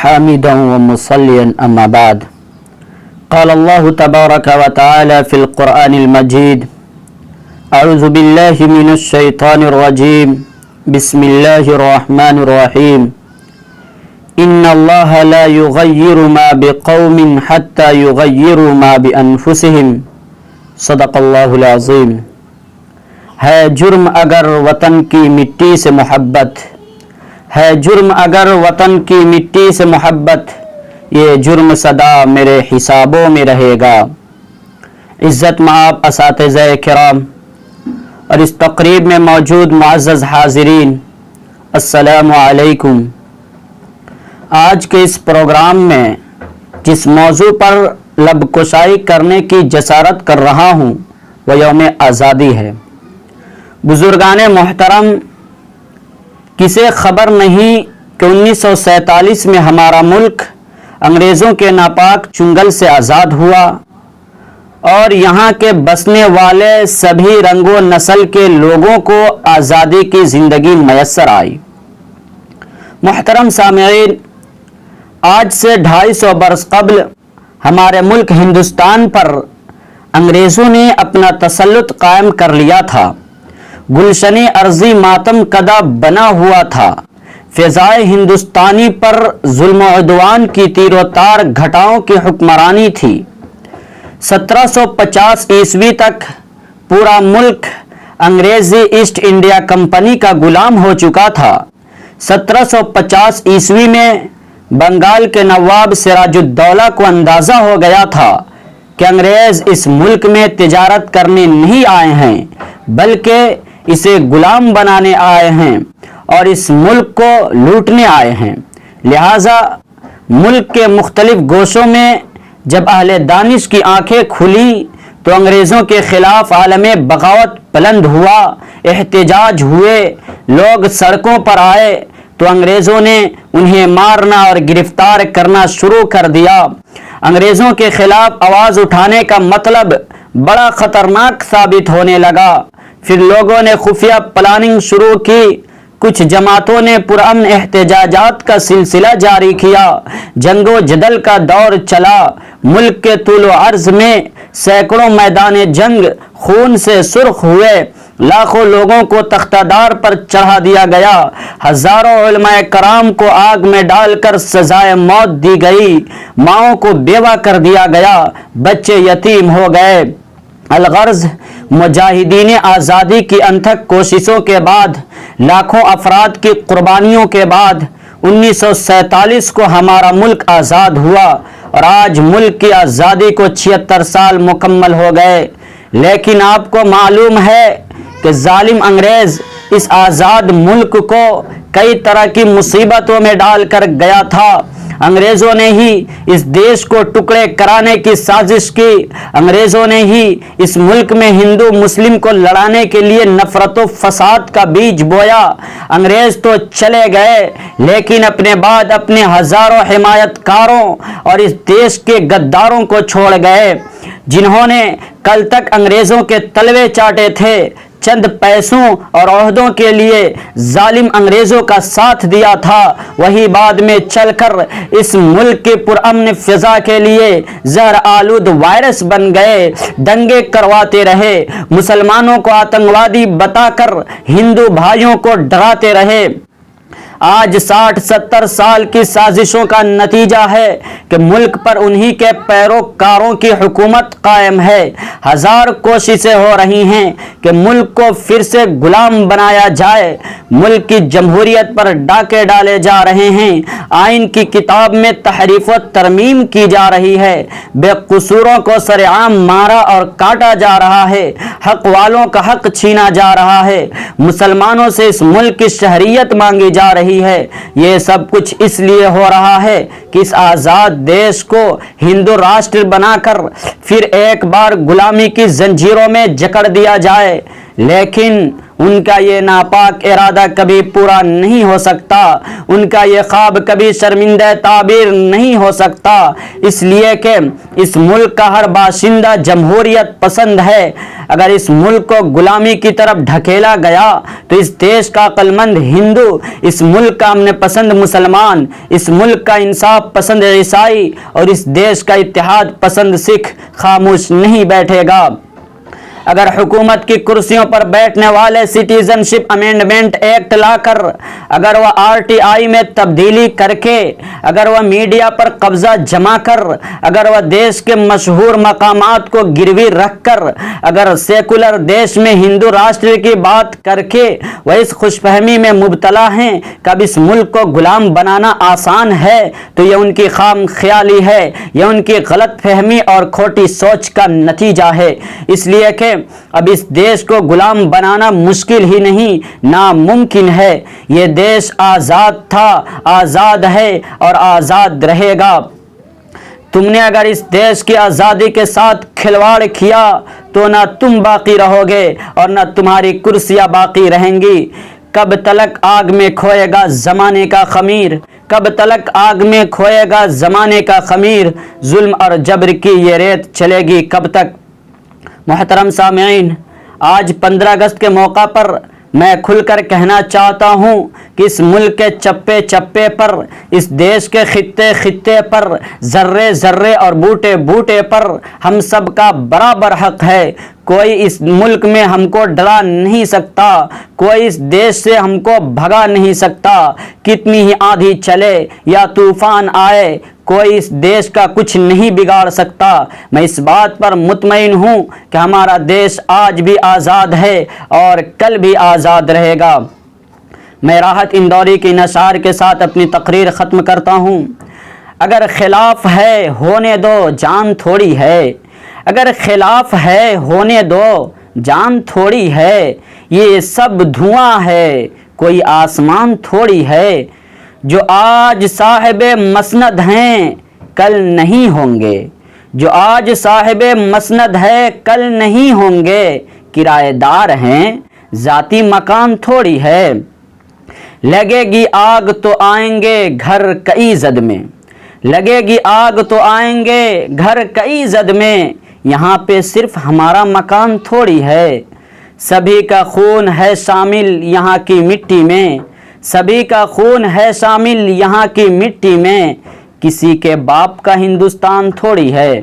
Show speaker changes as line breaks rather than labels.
حامدا ومصليا أما بعد قال الله تبارك وتعالى في القرآن المجيد أعوذ بالله من الشيطان الرجيم بسم الله الرحمن الرحيم إن الله لا يغير ما بقوم حتى يغيروا ما بأنفسهم صدق اللہ العظیم۔ ہے جرم اگر وطن کی مٹی سے محبت، ہے جرم اگر وطن کی مٹی سے محبت، یہ جرم سدا میرے حسابوں میں رہے گا۔ عزت مآب اساتذہ کرام اور اس تقریب میں موجود معزز حاضرین، السلام علیکم۔ آج کے اس پروگرام میں جس موضوع پر لب کشائی کرنے کی جسارت کر رہا ہوں وہ یوم آزادی ہے۔ بزرگان محترم، کسے خبر نہیں کہ 1947 میں ہمارا ملک انگریزوں کے ناپاک چنگل سے آزاد ہوا اور یہاں کے بسنے والے سبھی رنگ و نسل کے لوگوں کو آزادی کی زندگی میسر آئی۔ محترم سامعین، آج سے 250 برس قبل ہمارے ملک ہندوستان پر انگریزوں نے اپنا تسلط قائم کر لیا تھا۔ گلشن ارضی ماتم کدہ بنا ہوا تھا۔ فضائے ہندوستانی پر ظلم و عدوان کی تیر و تار گھٹاؤں کی حکمرانی تھی۔ 1750 عیسوی تک پورا ملک انگریزی ایسٹ انڈیا کمپنی کا غلام ہو چکا تھا۔ 1750 عیسوی میں بنگال کے نواب سراج الدولہ کو اندازہ ہو گیا تھا کہ انگریز اس ملک میں تجارت کرنے نہیں آئے ہیں بلکہ اسے غلام بنانے آئے ہیں اور اس ملک کو لوٹنے آئے ہیں۔ لہٰذا ملک کے مختلف گوشوں میں جب اہل دانش کی آنکھیں کھلی تو انگریزوں کے خلاف عالم بغاوت بلند ہوا، احتجاج ہوئے، لوگ سڑکوں پر آئے تو انگریزوں نے انہیں مارنا اور گرفتار کرنا شروع کر دیا۔ انگریزوں کے خلاف آواز اٹھانے کا مطلب بڑا خطرناک ثابت ہونے لگا۔ پھر لوگوں نے خفیہ پلاننگ شروع کی۔ کچھ جماعتوں نے پرامن احتجاجات کا سلسلہ جاری کیا۔ جنگ و جدل کا دور چلا۔ ملک کے طول و عرض میں سینکڑوں میدان جنگ خون سے سرخ ہوئے۔ لاکھوں لوگوں کو تختہ دار پر چڑھا دیا گیا۔ ہزاروں علماء کرام کو آگ میں ڈال کر سزائے موت دی گئی۔ ماؤں کو بیوہ کر دیا گیا۔ بچے یتیم ہو گئے۔ الغرض مجاہدین آزادی کی انتھک کوششوں کے بعد، لاکھوں افراد کی قربانیوں کے بعد 1947 کو ہمارا ملک آزاد ہوا اور آج ملک کی آزادی کو 76 سال مکمل ہو گئے۔ لیکن آپ کو معلوم ہے کہ ظالم انگریز اس آزاد ملک کو کئی طرح کی مصیبتوں میں ڈال کر گیا تھا۔ انگریزوں نے ہی اس دیش کو ٹکڑے کرانے کی سازش کی۔ انگریزوں نے ہی اس ملک میں ہندو مسلم کو لڑانے کے لیے نفرت و فساد کا بیج بویا۔ انگریز تو چلے گئے لیکن اپنے بعد اپنے ہزاروں حمایت کاروں اور اس دیش کے غداروں کو چھوڑ گئے، جنہوں نے کل تک انگریزوں کے تلوے چاٹے تھے، چند پیسوں اور عہدوں کے لیے ظالم انگریزوں کا ساتھ دیا تھا، وہی بعد میں چل کر اس ملک کی پرامن فضا کے لیے زہر آلود وائرس بن گئے، دنگے کرواتے رہے، مسلمانوں کو آتنکوادی بتا کر ہندو بھائیوں کو ڈراتے رہے۔ آج 60-70 سال کی سازشوں کا نتیجہ ہے کہ ملک پر انہی کے پیروکاروں کی حکومت قائم ہے۔ ہزار کوششیں ہو رہی ہیں کہ ملک کو پھر سے غلام بنایا جائے۔ ملک کی جمہوریت پر ڈاکے ڈالے جا رہے ہیں، آئین کی کتاب میں تحریف و ترمیم کی جا رہی ہے، بے قصوروں کو سر عام مارا اور کاٹا جا رہا ہے، حق والوں کا حق چھینا جا رہا ہے، مسلمانوں سے اس ملک کی شہریت مانگی جا رہی ہے۔ یہ سب کچھ اس لیے ہو رہا ہے کہ اس آزاد دیش کو ہندو راشٹر بنا کر پھر ایک بار غلامی کی زنجیروں میں جکڑ دیا جائے، لیکن ان کا یہ ناپاک ارادہ کبھی پورا نہیں ہو سکتا، ان کا یہ خواب کبھی شرمندہ تعبیر نہیں ہو سکتا، اس لیے کہ اس ملک کا ہر باشندہ جمہوریت پسند ہے۔ اگر اس ملک کو غلامی کی طرف ڈھکیلا گیا تو اس دیش کا عقل مند ہندو، اس ملک کا امن پسند مسلمان، اس ملک کا انصاف پسند عیسائی اور اس دیش کا اتحاد پسند سکھ خاموش نہیں بیٹھے گا۔ اگر حکومت کی کرسیوں پر بیٹھنے والے سٹیزن شپ امینڈمنٹ ایکٹ لا کر، اگر وہ RTI میں تبدیلی کر کے، اگر وہ میڈیا پر قبضہ جما کر، اگر وہ دیش کے مشہور مقامات کو گروی رکھ کر، اگر سیکولر دیش میں ہندو راشٹر کی بات کر کے وہ اس خوش فہمی میں مبتلا ہیں کہ اب اس ملک کو غلام بنانا آسان ہے، تو یہ ان کی خام خیالی ہے، یہ ان کی غلط فہمی اور کھوٹی سوچ کا نتیجہ ہے۔ اس لیے کہ اب اس دیش کو غلام بنانا مشکل ہی نہیں، ناممکن ہے۔ یہ دیش آزاد تھا، آزاد ہے اور آزاد رہے گا۔ تم نے اگر اس دیش کی آزادی کے ساتھ کھلواڑ کیا تو نہ تم باقی رہو گے اور نہ تمہاری کرسیاں باقی رہیں گی۔ کب تلک آگ میں کھوئے گا زمانے کا خمیر، کب تلک آگ میں کھوئے گا زمانے کا خمیر، ظلم اور جبر کی یہ ریت چلے گی کب تک۔ محترم سامعین، آج 15 اگست کے موقع پر میں کھل کر کہنا چاہتا ہوں کہ اس ملک کے چپے چپے پر، اس دیش کے خطے خطے پر، ذرے ذرے اور بوٹے بوٹے پر ہم سب کا برابر حق ہے۔ کوئی اس ملک میں ہم کو ڈرا نہیں سکتا، کوئی اس دیش سے ہم کو بھگا نہیں سکتا۔ کتنی ہی آندھی چلے یا طوفان آئے، کوئی اس دیش کا کچھ نہیں بگاڑ سکتا۔ میں اس بات پر مطمئن ہوں کہ ہمارا دیش آج بھی آزاد ہے اور کل بھی آزاد رہے گا۔ میں راحت اندوری کی نشار کے ساتھ اپنی تقریر ختم کرتا ہوں۔ اگر خلاف ہے ہونے دو، جان تھوڑی ہے، اگر خلاف ہے ہونے دو، جان تھوڑی ہے، یہ سب دھواں ہے، کوئی آسمان تھوڑی ہے۔ جو آج صاحب مسند ہیں کل نہیں ہوں گے، جو آج صاحب مسند ہے کل نہیں ہوں گے، کرایہ دار ہیں ذاتی مکان تھوڑی ہے۔ لگے گی آگ تو آئیں گے گھر کئی زد میں، لگے گی آگ تو آئیں گے گھر کئی زد میں، یہاں پہ صرف ہمارا مکان تھوڑی ہے۔ سبھی کا خون ہے شامل یہاں کی مٹی میں، سبھی کا خون ہے شامل یہاں کی مٹی میں، کسی کے باپ کا ہندوستان تھوڑی ہے۔